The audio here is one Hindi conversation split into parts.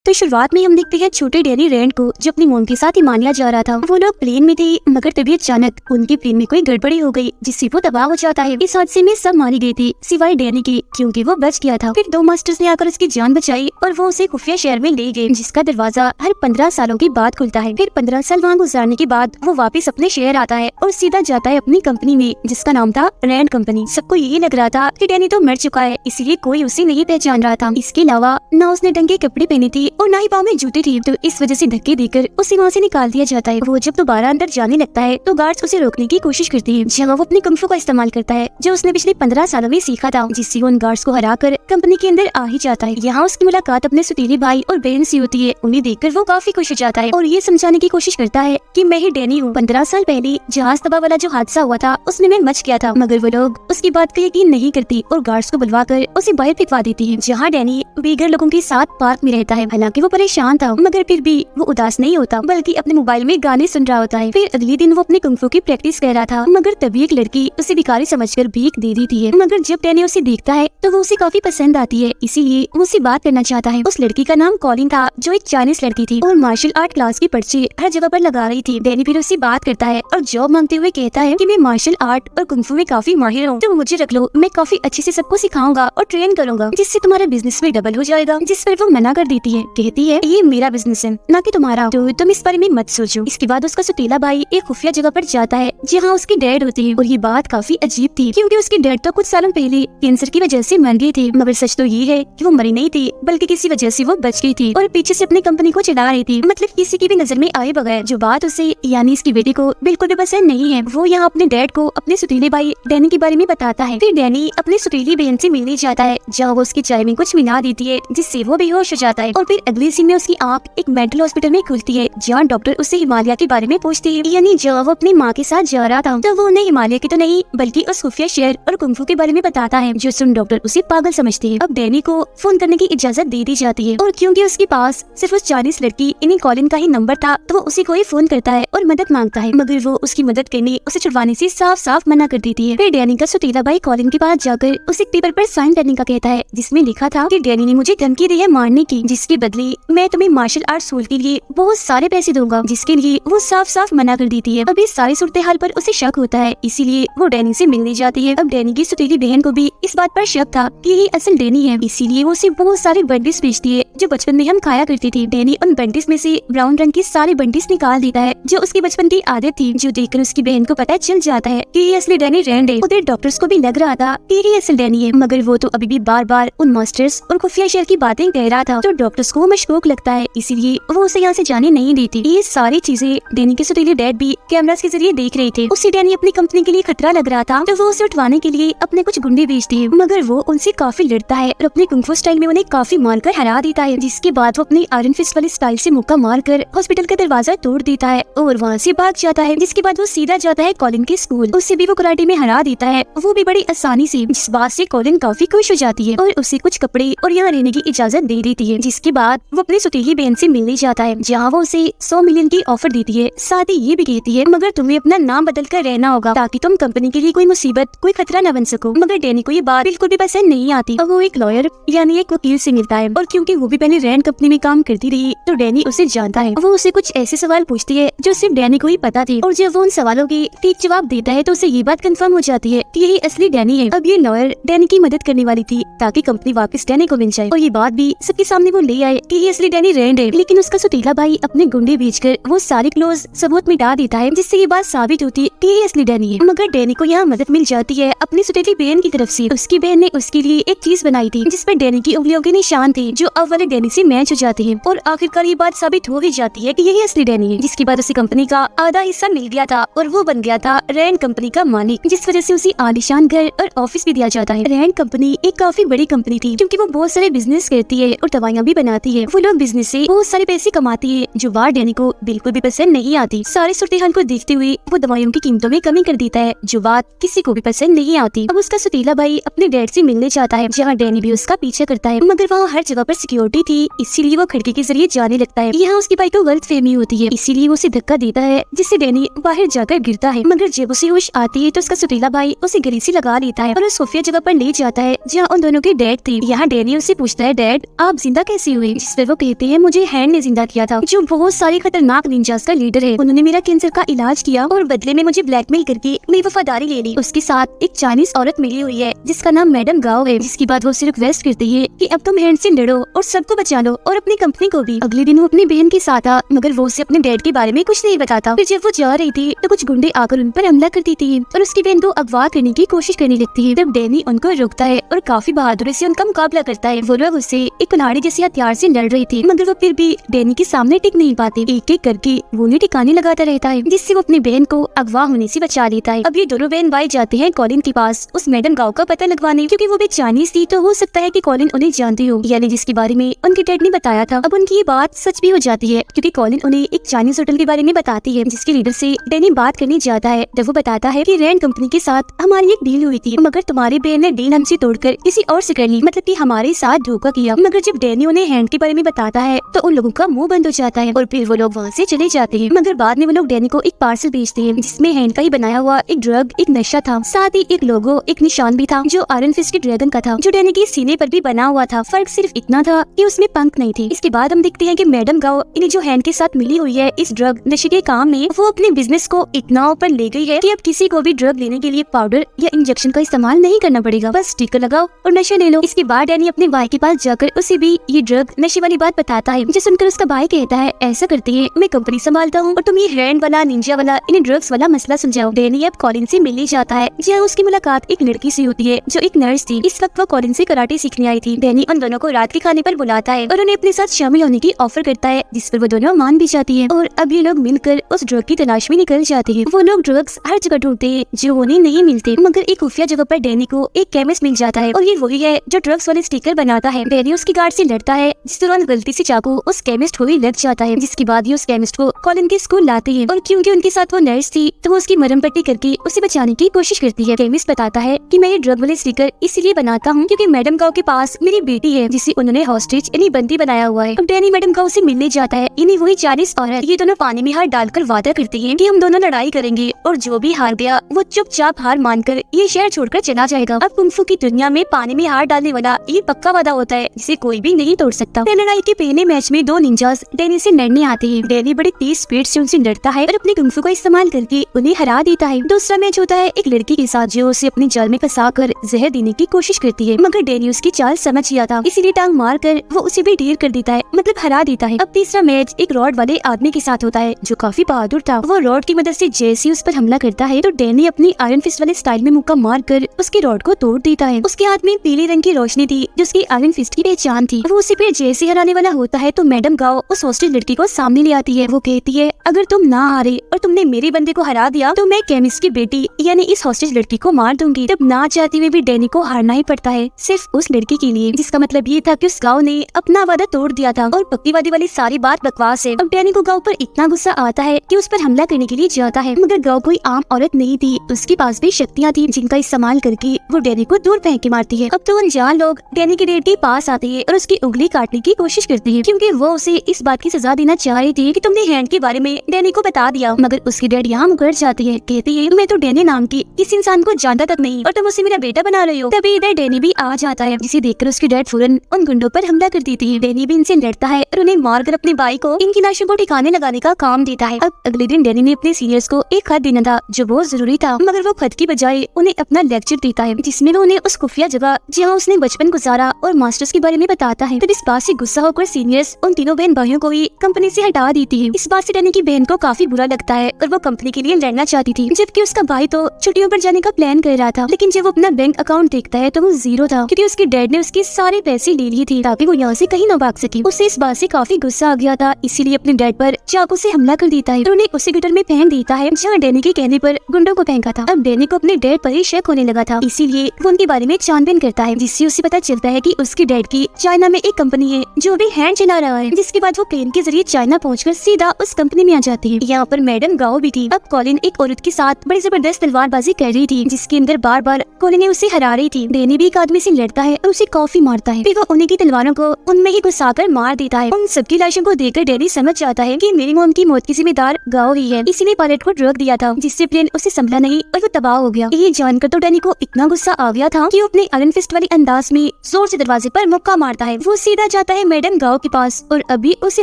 तो शुरुआत में हम देखते हैं छोटे डैनी रैंड को, जो अपनी मोम के साथ हिमालय जा रहा था। वो लोग प्लेन में थे, मगर तभी अचानक उनके प्लेन में कोई गड़बड़ी हो गई, जिससे वो तबाह हो जाता है। इस हादसे में सब मारी गई थी सिवाय डैनी की, क्योंकि वो बच गया था। फिर दो मास्टर्स ने आकर उसकी जान बचाई और वो उसे खुफिया शहर में ले गए, जिसका दरवाजा हर 15 सालों के बाद खुलता है। फिर 15 साल वहाँ गुजारने के बाद वो वापस अपने शहर आता है और सीधा जाता है अपनी कंपनी में, जिसका नाम था रैंड कंपनी। सबको यही लग रहा था कि डैनी तो मर चुका है, इसलिए कोई उसे नहीं पहचान रहा था। इसके अलावा न उसने ढंग के कपड़े पहने थे और न ही पाँव में जूते थे, तो इस वजह से धक्के देकर उसे वहाँ से निकाल दिया जाता है। वो जब दोबारा अंदर जाने लगता है तो गार्ड्स उसे रोकने की कोशिश करते हैं, जहाँ वो अपनी कुंफू का इस्तेमाल करता है, जो उसने पिछले 15 सालों में सीखा था, जिससे वो उन गार्ड्स को हराकर कंपनी के अंदर आ ही जाता है। यहाँ उसकी मुलाकात अपने सुतीले भाई और बहन से होती है। उन्हें देखकर वो काफी खुश हो जाता है और ये समझाने की कोशिश करता है कि मैं ही डैनी हूँ। 15 साल पहले जहाज तबाह वाला जो हादसा हुआ था उसमें मैं मच गया था, मगर वो लोग उसकी बात का यकीन नहीं करती और गार्ड्स को बुलवाकर उसे बाहर फेंकवा देती है, जहाँ डैनी बेघर लोगों के साथ पार्क में रहता है। हालांकि वो परेशान था, मगर फिर भी वो उदास नहीं होता, बल्कि अपने मोबाइल में गाने सुन रहा होता है। फिर अगले दिन वो अपने कुंफू की प्रैक्टिस कर रहा था, मगर तभी एक लड़की उसे भिखारी समझकर भीख दे देती है। मगर जब डैनी उसे देखता है तो वो उसे काफी पसंद आती है, इसीलिए वो उससे बात करना चाहता है। उस लड़की का नाम कॉलिन था, जो एक चाइनीज लड़की थी और मार्शल आर्ट क्लास की पर्ची हर जगह पर लगा रही थी। डैनी फिर उससे बात करता है और जॉब मांगते हुए कहता है कि मैं मार्शल आर्ट और कुंफू में काफी माहिर हूँ, तो मुझे रख लो, मैं काफी अच्छे से सबको सिखाऊंगा और ट्रेन करूंगा, जिससे तुम्हारा बिजनेस में डबल हो जाएगा। जिस पर वो मना कर देती है, कहती है ये मेरा बिजनेस है, ना कि तुम्हारा, तो तुम इस बारे में मत सोचो। इसके बाद उसका सुतीला भाई एक खुफिया जगह पर जाता है, जहाँ उसके डैड होते हैं, और ये बात काफी अजीब थी, क्योंकि उसके डैड तो कुछ सालों पहले कैंसर की वजह से मर गए थे। मगर सच तो ये है कि वो मरी नहीं थी, बल्कि किसी वजह से वो बच गई थी और पीछे से अपनी कंपनी को चला रही थी, मतलब किसी की भी नजर में आए बगैर। जो बात उसे यानी इसकी बेटी को बिल्कुल भी पसंद नहीं है। वो यहाँ अपने डैड को अपने सुतीले भाई डैनी के बारे में बताता है। फिर डैनी अपनी सुतीली बहन से मिलने जाता है, जहाँ वो उसकी चाय में कुछ मिला देती है, जिससे वो बेहोश हो जाता है। और फिर अगले सीन में उसकी आँख एक मेंटल हॉस्पिटल में खुलती है, जहाँ डॉक्टर उससे हिमालय के बारे में पूछते हैं। यानी जब वो अपनी माँ के साथ जा रहा था, तो वो उन्हें हिमालय की तो नहीं, बल्कि उस खुफिया शहर और कुंफू के बारे में बताता है, जो सुन डॉक्टर उसे पागल समझते हैं। अब डैनी को फोन करने की इजाजत दे दी जाती है, और क्योंकि उसके पास सिर्फ उस चाइनीज लड़की इन्हीं कॉलिन का ही नंबर था, तो वो उसी को ही फोन करता है और मदद मांगता है, मगर वो उसकी मदद करने उसे छुड़वाने से साफ साफ मना कर देती है। फिर डैनी का सुतीला भाई कॉलिन के पास जाकर उसे पेपर पर साइन करने का कहता है, जिसमें लिखा था कि डैनी ने मुझे धमकी दी है मारने की, जिसके बदले मैं तुम्हें मार्शल आर्ट स्कूल के लिए बहुत सारे पैसे दूंगा, जिसके लिए वो साफ साफ मना कर देती है। अब इस सारी सूरत हाल पर उसे शक होता है, इसीलिए वो डैनी से मिलने जाती है। अब डैनी की सुतीली बहन को भी इस बात पर शक था कि ये असल डैनी है, इसीलिए वो उसे बहुत सारे बंडिस बेचती है, जो बचपन में हम खाया करती थी। डैनी उन बंडिस में से ब्राउन रंग के सारे बंडिस निकाल देता है, जो उसकी बचपन की आदत थी, जो देखकर उसकी बहन को पता चल जाता है कि ये असली डैनी रैंड है। उधर डॉक्टर्स को भी लग रहा था कि ये असल डैनी है, मगर वो तो अभी भी बार बार उन मास्टर्स और खुफिया शहर की बातें कह रहा था, तो डॉक्टर्स को मशकूक लगता है, इसीलिए वो उसे यहाँ से जाने नहीं देती। ये सारी चीजें डैनी के सुतीले डैड भी कैमरास के जरिए देख रहे थे। उसे डैनी अपनी कंपनी के लिए खतरा लग रहा था, तो वो उसे उठवाने के लिए अपने कुछ गुंडे भेजती है, मगर वो उनसे काफी लड़ता है और अपने कुंफू स्टाइल में उन्हें काफी मारकर हरा देता है। जिसके बाद वो अपनी आयरन फिस्ट वाले स्टाइल से मुक्का मारकर हॉस्पिटल का दरवाजा तोड़ देता है और वहाँ से भाग जाता है। जिसके बाद वो सीधा जाता है कॉलिन के स्कूल, उससे भी वो कराटे में हरा देता है, वो भी बड़ी आसानी से, जिस बात से कॉलिन काफी खुश हो जाती है और उसे कुछ कपड़े और यहाँ रहने की इजाजत दे देती है। जिसके बाद वो अपनी सुतीली बहन से मिलने जाता है, जहाँ वो उसे 100 मिलियन की ऑफर देती है। साथ ही ये भी कहती है, मगर तुम्हें अपना नाम बदल कर रहना होगा, ताकि तुम कंपनी के लिए कोई मुसीबत कोई खतरा न बन सको। मगर डैनी को ये बात बिल्कुल भी पसंद नहीं आती। अब वो एक लॉयर यानी एक वकील से मिलता है, और क्योंकि वो भी पहले रैंड कंपनी में काम करती रही, तो डैनी उसे जानता है। वो उसे कुछ ऐसे सवाल पूछती है जो सिर्फ डैनी को ही पता थे, और जब वो उन सवालों के ठीक जवाब देता है, तो उसे ये बात कंफर्म हो जाती है कि यही असली डैनी है। अब ये लॉयर डैनी की मदद करने वाली थी, ताकि कंपनी वापस डैनी को मिल जाए, और ये बात भी सबके सामने वो ले आए कि ये असली डैनी रैंड है। लेकिन उसका सुतीला भाई अपने गुंडे भेजकर वो सारे क्लोज सबूत मिटा देता है, जिससे ये बात साबित होती है कि ये असली डैनी है। मगर डैनी को यहाँ मदद मिल जाती है अपनी सुतीली बहन की तरफ से। उसकी बहन ने उसके लिए एक चीज बनाई थी, जिस पर डैनी की उंगलियों के निशान थे, जो अब वाले डैनी से मैच हो जाते हैं, और आखिरकार ये बात साबित हो ही जाती है कि यही असली डैनी है। जिसके बाद उसे कंपनी का आधा हिस्सा मिल गया था, और वो बन गया था रैंड कंपनी का मालिक, जिस वजह से उसे आलीशान घर और ऑफिस भी दिया जाता है। रैंड कंपनी एक काफी बड़ी कंपनी थी, क्योंकि वो बहुत सारे बिजनेस करती है और दवाइयाँ भी बनाती है। वो लोग बिजनेस से बहुत सारे पैसे कमाती है, जो बात डैनी को बिल्कुल भी पसंद नहीं आती। सारे सूरत हाल को देखते हुए वो दवाइयों की कीमतों में कमी कर देता है, जो बात किसी को भी पसंद नहीं आती। अब उसका सुतीला भाई अपने डैड से मिलने चाहता है, जहाँ डैनी भी उसका पीछा करता है, मगर वहाँ हर जगह पर सिक्योरिटी थी, इसीलिए वो खिड़की के जरिए जाने लगता है। यहाँ उसकी बाइक को गलतफहमी होती है, इसीलिए वो उसे धक्का देता है, जिससे डैनी बाहर जाकर गिरता है। मगर जब उसे होश आती है, तो उसका सुतीला भाई उसे गले से लगा लेता है और उस खुफिया जगह पर ले जाता है, जहाँ उन दोनों के डैड थे। यहाँ डैनी उससे पूछता है, डैड आप जिंदा कैसे हुए? जिस पर वो कहते हैं मुझे हैंड ने जिंदा किया था, जो बहुत सारे खतरनाक निंजास का लीडर है। उन्होंने मेरा कैंसर का इलाज किया और बदले में मुझे ब्लैकमेल करके मेरी वफादारी ले ली। उसके साथ एक चाइनीज औरत मिली हुई है जिसका नाम मैडम गाओ है, जिसके बाद वो सिर्फ रिक्वेस्ट करती है कि अब तुम हैंड से लड़ो और सबको बचा लो और अपनी कंपनी को भी। अगले दिन वो अपनी बहन के साथ था, मगर वो उसे अपने डैड के बारे में कुछ नहीं बताता। फिर जब वो जा रही थी तो कुछ गुंडे आकर उन पर हमला कर देते हैं और उसकी बहन को अगवा करने की कोशिश करने लगती है। तब डैनी उनको रोकता है और काफी बहादुरी से उनका मुकाबला करता है। वो लोग उससे एक कुल्हाड़ी जैसे हथियार से लड़ रही थी, मगर वो फिर भी डैनी के सामने टिक नहीं पाते। एक एक करके वो उन्हें ठिकाने लगाता रहता है, जिससे वो अपनी बहन को अगवा होने से बचा लेता है। अब ये दोनों बहन भाई जाते हैं कॉलिन के पास उस मैडम गाँव का पता लगवाने, क्योंकि वो भी चाइनीज थी तो हो सकता है कि कॉलिन उन्हें जानती हो, यानी जिसके बारे में उनके डैड ने बताया था। अब उनकी ये बात सच भी हो जाती है, क्योंकि कॉलिन उन्हें एक चाइनीज होटल के बारे में बताती है जिसके लीडर से डैनी बात करने जाता है। जब वो बताता है कि रैंड कंपनी के साथ हमारी एक डील हुई थी, मगर तुम्हारी बहन ने डील हमसे तोड़कर किसी और से कर ली, मतलब कि हमारे साथ धोखा किया। मगर जब डैनी उन्हें हैंड के बारे में बताता है तो उन लोगों का मुंह बंद हो जाता है और फिर वो लोग वहाँ से चले जाते हैं। मगर बाद में वो लोग डैनी को एक पार्सल भेजते हैं जिसमें हैंड का ही बनाया हुआ एक ड्रग, एक नशा था, साथ ही एक लोगो, एक निशान भी था जो आयरन फिस्ट के ड्रैगन का था, जो डैनी के सीने पर भी बना हुआ था। फर्क सिर्फ इतना था कि उसमें पंख नहीं थे। इसके बाद हम देखते हैं कि मैडम गाओ इन्हें जो हैंड के साथ मिली हुई है इस ड्रग नशे के काम में, वो अपने बिजनेस को इतना ऊपर ले गई है कि अब किसी को भी ड्रग लेने के लिए पाउडर या इंजेक्शन का इस्तेमाल नहीं करना पड़ेगा, बस स्टिकर लगाओ और नशा ले लो। इसके बाद डैनी अपने भाई के पास जाकर उसे भी ये ड्रग नशे वाली बात बताता है, जो सुनकर उसका भाई कहता है ऐसा करते हैं मैं कंपनी संभालता हूँ और तुम ये हैंड वाला, निंजा वाला, इन्हें ड्रग्स वाला मसला सुलझाओ। डैनी अब कॉलिन से मिलने जाता है, जहाँ उसकी मुलाकात एक लड़की से होती है जो एक नर्स थी। इस वक्त वो कॉलिन से कराटे सीखने आई थी। डैनी उन दोनों को रात के खाने पर बुलाता है और उन्हें अपने साथ शामिल होने की ऑफर करता है, जिस पर वो दोनों मान भी जाती है और अब ये लोग मिलकर उस ड्रग की तलाश में निकल जाते हैं। वो लोग ड्रग्स हर जगह ढूंढते हैं जो उन्हें नहीं मिलते, मगर एक खुफिया जगह पर डैनी को एक केमिस्ट मिल जाता है और ये वही है जो ड्रग्स वाले स्टिकर बनाता है। डैनी उसकी गार्ड से लड़ता है, जिस दौरान गलती से चाकू उस केमिस्ट को ही लग जाता है, जिसके बाद ये उस केमिस्ट को कॉलिन के स्कूल लाते हैं और क्योंकि उनके साथ वो नर्स थी तो वो उसकी मरहम पट्टी करके उसे बचाने की कोशिश करती है। केमिस्ट बताता है कि मैं ये ड्रग वाले स्टिकर इसलिए बनाता हूँ क्योंकि मैडम गाँव के पास मेरी बेटी है जिसे उन्होंने हॉस्टेज यानी बंदी बनाया हुआ है। अब डैनी मैडम गाँव से मिलने जाता है, यानी वही चाइनीज औरत। ये दोनों पानी में हाथ डालकर वादा करती है कि हम दोनों लड़ाई करेंगे और जो भी हार गया वो चुपचाप हार मानकर ये शहर छोड़कर चला जाएगा। अब कुंफू की दुनिया में पानी में हाथ डालने वाला ये पक्का वादा होता है जिसे कोई भी नहीं तोड़ सकता। लड़ाई के पहले मैच में दो निंजास डैनी से लड़ने आते हैं। डैनी बड़ी तेज स्पीड से उनसे लड़ता है और अपने कुंफू का इस्तेमाल करके उन्हें हरा देता है। दूसरा मैच होता है एक लड़की के साथ जो उसे अपने जाल में फंसा कर जहर देने की कोशिश करती है, मगर डैनी उसकी चाल समझ गया था, इसीलिए टांग मार कर वो उसे भी ढेर कर देता है, मतलब हरा देता है। अब तीसरा मैच एक रॉड वाले आदमी के साथ होता है जो काफी बहादुर था। वो रॉड की मदद से जैसे उस पर हमला करता है तो डैनी अपनी आयरन फिस्ट वाले स्टाइल में मुक्का मार कर उसके रॉड को तोड़ देता है। उसके हाथ में पीले रंग की रोशनी थी जो उसकी आयरन फिस्ट की पहचान थी। वो उसे फिर जैसे हराने वाला होता है तो मैडम गाओ उस हॉस्टेज लड़की को सामने ले आती है। वो कहती है अगर तुम ना हारे और तुमने मेरे बंदे को हरा दिया तो मैं केमिस्ट की बेटी यानी इस हॉस्टेज लड़की को मार दूंगी। तब ना चाहते हुए भी डैनी को हारना ही पड़ता है सिर्फ उस लड़की के लिए, जिसका मतलब ये था कि उस गाँव ने अपना वादा तोड़ दिया था और पक्कीवादी वाली सारी बात बकवास है। अब डैनी को गाँव पर इतना गुस्सा आता है कि उस पर हमला करने के लिए जाता है, मगर गाँव कोई आम औरत नहीं थी, उसके पास भी शक्तियाँ थी जिनका इस्तेमाल करके वो डैनी को दूर फेंक के मारती है। अब तो अनजान लोग डैनी के डैड के पास आते हैं और उसकी उंगली काटने की कोशिश करते हैं, क्योंकि वो उसे इस बात की सजा देना चाह रही थी कि तुमने हैंड के बारे में डैनी को बता दिया। मगर उसकी डैड यहाँ मुकर जाती है, कहती है मैं तो डैनी नाम की किसी इंसान को जानता तक नहीं और तुम उसे मेरा बेटा बना रहे हो। तभी इधर डैनी भी आ जाता है, जिसे देखकर उसकी डैड फौरन उन गुंडों पर हमला कर देती है। डैनी भी इनसे लड़ता है और उन्हें मारकर अपने भाई को इनकी लाशों को ठिकाने लगाने का काम देता है। अब अगले दिन डैनी ने अपने सीनियर्स को एक खत देना था जो बहुत जरूरी था, मगर वो खत की बजाय उन्हें अपना लेक्चर देता है जिसमें वो उन्हें उस खुफिया जगह जहाँ उसने बचपन गुजारा और मास्टर्स के बारे में बताता है। तब इस बात से गुस्सा होकर सीनियर्स उन तीनों बहन भाइयों को ही कंपनी से हटा देती है। इस बात से डैनी की बहन को काफी बुरा लगता है और वो कंपनी के लिए लड़ना चाहती थी, जबकि उसका भाई तो छुट्टियों पर जाने का प्लान कर रहा था। लेकिन जब वो अपना बैंक अकाउंट देखता है तो वो जीरो था, क्योंकि उसके डैड ने उसके सारे पैसे ले लिए थे ताकि वो यहाँ से कहीं न भाग सके। उसे इस बात से काफी गुस्सा आ गया था, इसीलिए अपने डैड पर चाकू से हमला कर देता है और उन्हें उसी गटर में फेंक देता है जहाँ डैनी के कहने पर गुंडों को फेंका था। अब डैनी को अपने डैड पर ही शक होने लगा था, इसीलिए वो उनके बारे में छानबीन करता है, जिससे उसे पता चलता है कि उसके डैड की चाइना में एक कंपनी है जो भी हैंड चला रहा है। जिसके बाद वो प्लेन के जरिए चाइना पहुंचकर सीधा उस कंपनी में आ जाती है। यहाँ पर मैडम गाओ भी थी। अब कॉलिन एक औरत के साथ बड़ी जबरदस्त तलवारबाजी कर रही थी, जिसके अंदर बार बार कॉलिन ने उसे हरा रही थी। डैनी भी एक आदमी से लड़ता है और उसे काफी मारता है, फिर वो उन्हीं की तलवारों को उनमें ही घुसाकर मार देता है। उन सबकी लाशों को देखकर डैनी समझ जाता है कि मेरी मॉम की मौत की जिम्मेदार गाओ ही है, इसीलिए पायलट को ड्रग दिया था जिससे प्लेन उसे संभला नहीं और वो तबाह हो गया। ये जानकर तो डैनी को इतना गुस्सा आ गया था कि वो अपने आयरन फिस्ट वाली अंदाज में जोर से दरवाजे पर मुक्का मारता है। वो सीधा जाता जाता है मैडम गाँव के पास और अभी उसे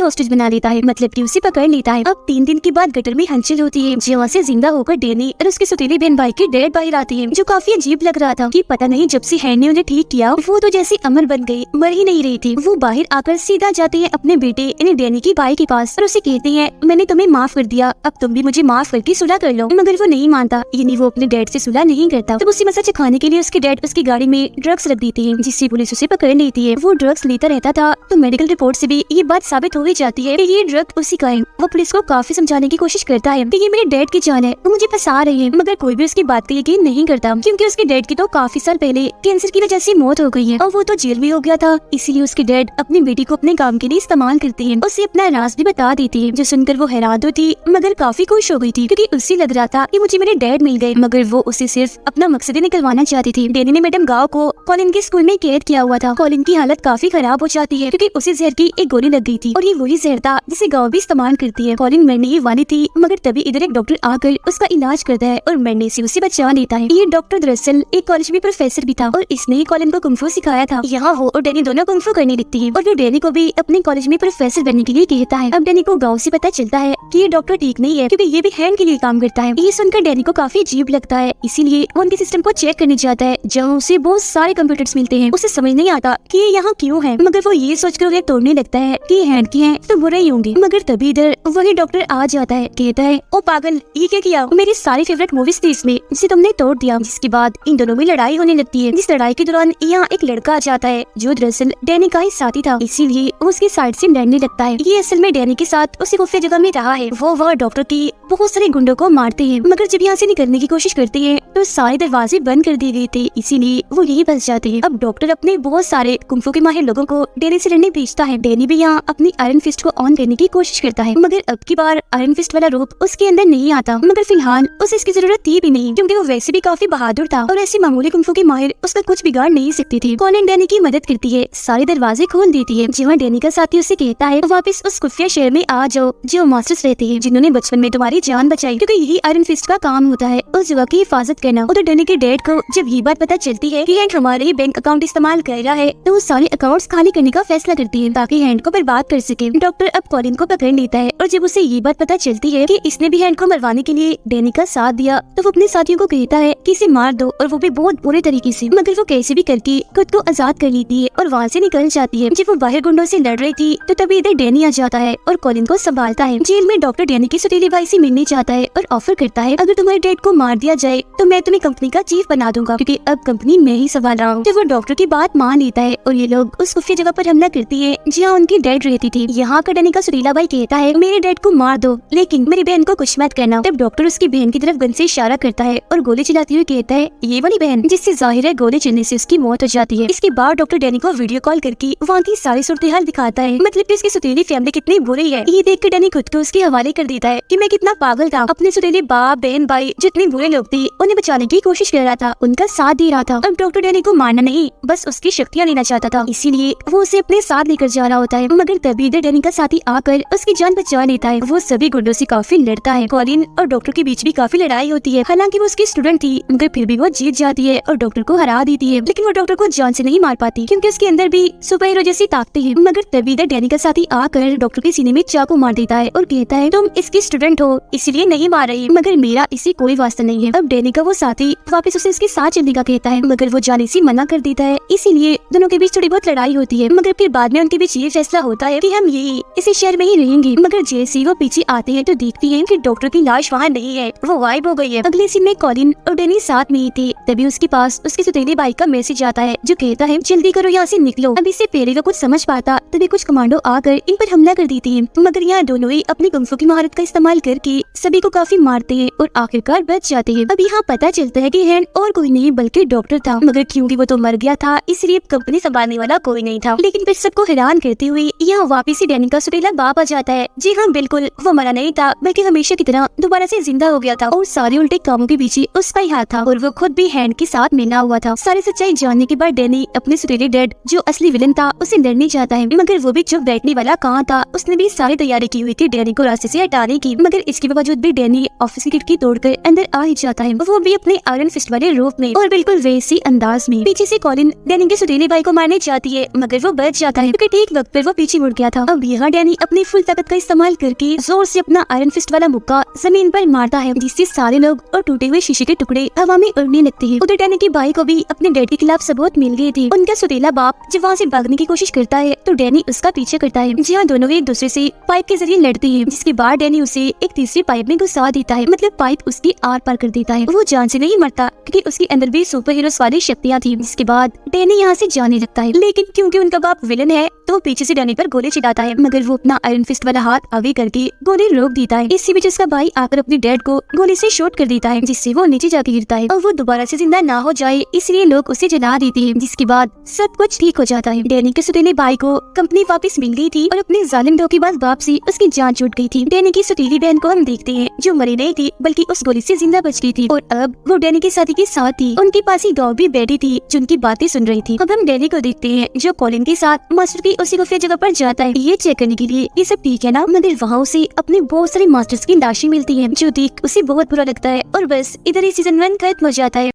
हॉस्टेज बना लेता है, मतलब कि उसे पकड़ लेता है। अब 3 दिन के बाद गटर में हलचल होती है, जहाँ से जिंदा होकर डैनी और उसके सौतेली बहन भाई की डेड बाहर आती है, जो काफी अजीब लग रहा था कि पता नहीं जब से हैंड ने उन्हें ठीक किया वो तो जैसी अमर बन गई, मर ही नहीं रही थी। वो बाहर आकर सीधा जाते हैं अपने बेटे यानी डैनी के भाई के पास और उसे कहते हैं मैंने तुम्हें माफ कर दिया, अब तुम भी मुझे माफ करके सुलह कर लो। मगर वो नहीं मानता, यानी वो अपने डैड से सुलह नहीं करता। तब उसी मजा चखाने के लिए उसके डैड उसकी गाड़ी में ड्रग्स रख देते हैं, जिससे पुलिस उसे पकड़ लेती है। वो ड्रग्स लेता रहता था तो मेडिकल रिपोर्ट से भी ये बात साबित हो ही जाती है कि ये ड्रग उसी का है। वो पुलिस को काफी समझाने की कोशिश करता है कि ये मेरे डैड की जान है, वो मुझे फंसा रही है, मगर कोई भी उसकी बात का यकीन नहीं करता, क्योंकि उसके डैड की तो काफी साल पहले कैंसर की वजह से मौत हो गई है और वो तो जेल में हो गया था। इसीलिए उसके डैड अपनी बेटी को अपने काम के लिए इस्तेमाल करते हैं, उसे अपना राज भी बता देती है, जो सुनकर वो हैरान होती मगर काफी खुश हो गई थी, क्योंकि उसे लग रहा था कि मुझे मेरे डैड मिल गए, मगर वो उसे सिर्फ अपना मकसद ही निकलवाना चाहती थी। डैनी ने मैडम गाँव को कॉलिन के स्कूल में कैद किया हुआ था। कॉलिन की हालत काफी खराब हो जाती है, क्योंकि उसे जहर की एक गोली लग गई थी और ये वही जहर था जिसे गाँव भी इस्तेमाल करती है। कॉलिन मरने ही वाली थी, मगर तभी इधर एक डॉक्टर आकर उसका इलाज करता है और मरने से उसे बचा लेता है। ये डॉक्टर दरअसल एक कॉलेज में प्रोफेसर भी था और इसने ही कॉलिन को कुंफू सिखाया था। यहाँ वो और डैनी दोनों कुंफू करने लगती है और वो डैनी को भी अपने कॉलेज में प्रोफेसर बनने के लिए कहता है। अब डैनी को गाँव से पता चलता है कि ये डॉक्टर ठीक नहीं है, क्योंकि ये भी हैंड के लिए काम करता है। ये सुनकर डैनी को काफी अजीब लगता है, इसीलिए वो उनके सिस्टम को चेक करने जाता है, जहाँ उसे बहुत सारे कंप्यूटर्स मिलते हैं। उसे समझ नहीं आता कि ये यहाँ क्यों है, मगर वो ये सोचकर उन्हें तोड़ने लगता है कि ये हैंड की हैं तो बुरे ही होंगे। मगर तभी इधर वही डॉक्टर आ जाता है, कहता है ओ पागल ये क्या किया, मेरी सारी फेवरेट मूवीज थी इसमें, जिसे तुमने तोड़ दिया। जिसके बाद इन दोनों में लड़ाई होने लगती है। जिस लड़ाई के दौरान यहाँ एक लड़का आ जाता है जो दरअसल डैनी का ही साथी था, इसीलिए वो उसकी साइड से लड़ने लगता है। ये असल में डैनी के साथ उसी खुफिया जगह में रहा है। वो वह डॉक्टर की बहुत सारे गुंडों को मारते हैं, मगर जब यहाँ से निकलने की कोशिश करते हैं तो सारे दरवाजे बंद कर दिए गए थे, इसीलिए वो यही फंस जाते हैं। अब डॉक्टर अपने बहुत सारे कुंफू के माहिर लोगों को डैनी से लड़ने भेजता है। डैनी भी यहाँ अपनी आयरन फिस्ट को ऑन करने की कोशिश करता है, मगर अब की बार आयरन फिस्ट वाला रूप उसके अंदर नहीं आता। मगर फिलहाल उसे इसकी जरूरत थी भी नहीं, क्योंकि वो वैसे भी काफी बहादुर था और ऐसे मामूली कुंफू के माहिर उसका कुछ बिगाड़ नहीं सकती थी। कॉलिन डैनी की मदद करती है, सारे दरवाजे खोल देती है। जहाँ डैनी का साथी उसे कहता है वापस उस खुफिया शहर में आ जाओ जो मास्टर्स रहते हैं, जिन्होंने बचपन में तुम्हारी जान बचाई, क्योंकि यही आयरन फिस्ट का काम होता है, उस जगह की हिफाजत करना। उधर डैनी के डैड को जब ये बात पता चलती है कि हैंड हमारे ही बैंक अकाउंट इस्तेमाल कर रहा है, तो वो सारे अकाउंट्स खाली करने का फैसला करती है ताकि हैंड को बर्बाद कर सके। डॉक्टर अब कॉलिन को पकड़ लेता है और जब उसे ये बात पता चलती है कि इसने भी हैंड को मरवाने के लिए डैनी का साथ दिया, तो वो अपने साथियों को कहता है कि इसे मार दो, और वो भी बहुत बुरे तरीके से। मगर वो कैसे भी करके खुद को आजाद कर लेती है और वहाँ से निकल जाती है। जब वो बाहर गुंडों से लड़ रही थी तो तभी इधर डैनी आ जाता है और कॉलिन को संभालता है। जेल में डॉक्टर डैनी के सौतेले भाई से मिलने जाता है और ऑफर करता है अगर तुम्हारे डैड को मार दिया जाए तो मैं तुम्हें कंपनी का चीफ बना दूंगा, क्योंकि अब कंपनी मैं ही संभाल रहा हूँ। जब वो डॉक्टर की बात मान लेता है और ये लोग उस खुफिया जगह पर हमला करती है जहाँ उनकी डैड रहती थी। यहाँ का डैनी का सौतेला भाई कहता है मेरे डैड को मार दो, लेकिन मेरी बहन को कुछ मत करना। तब डॉक्टर उसकी बहन की तरफ गन से इशारा करता है और गोली चलाते हुए कहता है ये वाली बहन, जिससे जाहिर है गोली चलने से उसकी मौत हो जाती है। इसके बाद डॉक्टर डैनी को वीडियो कॉल करके वहाँ की सारी सूरत हाल दिखाता है, मतलब कि उसकी सौतेली फैमिली कितनी बुरी है। ये देख कर डैनी खुद को उसके हवाले कर देता है कि मैं कितना पागल था, अपने सौतेले बाप बहन भाई जितने बुरे लोग थे उन्हें बचाने की कोशिश कर रहा था, उनका साथ दे रहा था। अब डॉक्टर डैनी को मारना नहीं, बस उसकी शक्तियाँ लेना चाहता था, इसीलिए वो उसे अपने साथ लेकर जा रहा होता है। मगर तभी इधर डैनी का साथी आकर उसकी जान बचा लेता है। वो सभी गुंडों से काफी लड़ता है। कॉलिन और डॉक्टर के बीच भी काफी लड़ाई होती है। हालांकि वो उसकी स्टूडेंट थी, मगर फिर भी वो जीत जाती है और डॉक्टर को हरा देती है। लेकिन वो डॉक्टर को जान से नहीं मार पाती, क्योंकि उसके अंदर भी सुपर हीरो जैसी ताकतें हैं। मगर तभी इधर डैनी का साथी आकर डॉक्टर के सीने में चाकू मार देता है और कहता है तुम इसकी स्टूडेंट हो इसलिए नहीं मार रही, मगर मेरा इससे कोई वास्ता नहीं है। अब डैनी का वो साथी वापस उसे उसके साथ चलने का कहता है, मगर वो जाने से मना कर देता है। इसीलिए दोनों के बीच थोड़ी बहुत लड़ाई होती है, मगर फिर बाद में उनके बीच ये फैसला होता है कि हम यही इसी शहर में ही रहेंगे। मगर जैसे ही वो पीछे आते हैं तो देखती है कि डॉक्टर की लाश वहाँ नहीं है, वो गायब हो गई है। अगले सीन में कॉलिन और डैनी साथ में ही थे। तभी उसके पास उसके सौतेले भाई का मैसेज आता है जो कहता है जल्दी करो यहाँ से निकलो। अब इससे पहले वो कुछ समझ पाता तभी कुछ कमांडो आकर इन पर हमला कर देते हैं, मगर यहाँ दोनों ही अपनी कुंफू की महारत का इस्तेमाल करके सभी को काफी मारते हैं और आखिरकार बच जाते हैं। अब यहाँ पता चलता है कि हैंड और कोई नहीं बल्कि डॉक्टर था, मगर क्योंकि वो तो मर गया था इसलिए कंपनी संभालने वाला कोई नहीं था। लेकिन फिर सबको हैरान करते हुए यहाँ वापिस ही डैनी का सौतेला बाप आ जाता है। जी हाँ बिल्कुल, वो मरा नहीं था बल्कि हमेशा की तरह दोबारा से जिंदा हो गया था और सारे उल्टे कामों के पीछे उसका ही हाथ था और वो खुद भी हैंड के साथ मिला हुआ था। सारी सच्चाई जानने के बाद डैनी अपने सौतेले डैड जो असली विलन था उसे लड़ने जाता है, मगर वो भी चुप बैठने वाला कहाँ था। उसने भी सारी तैयारी की हुई थी डैनी को रास्ते से हटाने की, मगर इसके बावजूद भी डैनी ऑफिस की खिड़की तोड़कर अंदर आ ही जाता है, वो भी अपने आयरन फिस्ट वाले रूप में और बिल्कुल वैसी अंदाज में। पीछे से कॉलिन डैनी के सौतेले भाई को मारने जाती है, मगर वो बच बच जाता है क्योंकि ठीक वक्त पर वो पीछे मुड़ गया था। अब यहाँ डैनी अपनी फुल ताकत का इस्तेमाल करके जोर से अपना आयरन फिस्ट वाला मुक्का जमीन पर मारता है, जिससे सारे लोग और टूटे हुए शीशे के टुकड़े हवा में उड़ने लगते हैं। उधर डैनी के भाई को भी अपने डैड के खिलाफ सबूत मिल गए थे। उनका सुरीला बाप जब वहाँ से भागने की कोशिश करता है तो डैनी उसका पीछे करता है, जहाँ दोनों एक दूसरे से पाइप के जरिए लड़ते हैं, जिसके बाद डैनी उसे एक तीसरी पाइप में घुसा देता है, मतलब पाइप उसकी आर पार कर देता है। वो जान से नहीं मरता क्योंकि उसके अंदर भी सुपर हीरो वाली शक्तियाँ थी। जिसके बाद डैनी यहाँ से जाने लगता है, लेकिन क्योंकि उनका बाप विलन है तो वो पीछे से डैनी पर गोली चलाता है, मगर वो अपना आयरन फिस्ट वाला हाथ आगे करके गोली रोक देता है। इसी बीच उसका भाई आकर अपने डैड को गोली से शॉट कर देता है, जिससे वो नीचे जाके गिरता है और वो दोबारा से जिंदा ना हो जाए इसलिए लोग उसे जला देते हैं। जिसके बाद सब कुछ ठीक हो जाता है। डैनी के सुतीले भाई को कंपनी वापस मिल गई थी और अपने जालिम धोखेबाज बाप से उसकी जान छूट गई थी। डैनी की सुतीली बहन को हम देखते हैं जो मरी नहीं थी बल्कि उस गोली से जिंदा बच गई थी और अब वो डैनी के साथी के साथ थी। उनके पास ही डॉग भी बैठी थी जो उनकी बातें सुन रही थी। अब हम डैनी को देखते हैं जो कॉलिन के साथ मास्टर की उसी खुफिया जगह पर जाता है ये चेक करने के लिए ये सब ठीक है ना, मगर वहाँ उसे अपने बहुत सारे मास्टर्स की लाशें मिलती है जो देख उसे बहुत बुरा लगता है और बस इधर ही सीजन 1 खत्म हो जाता है।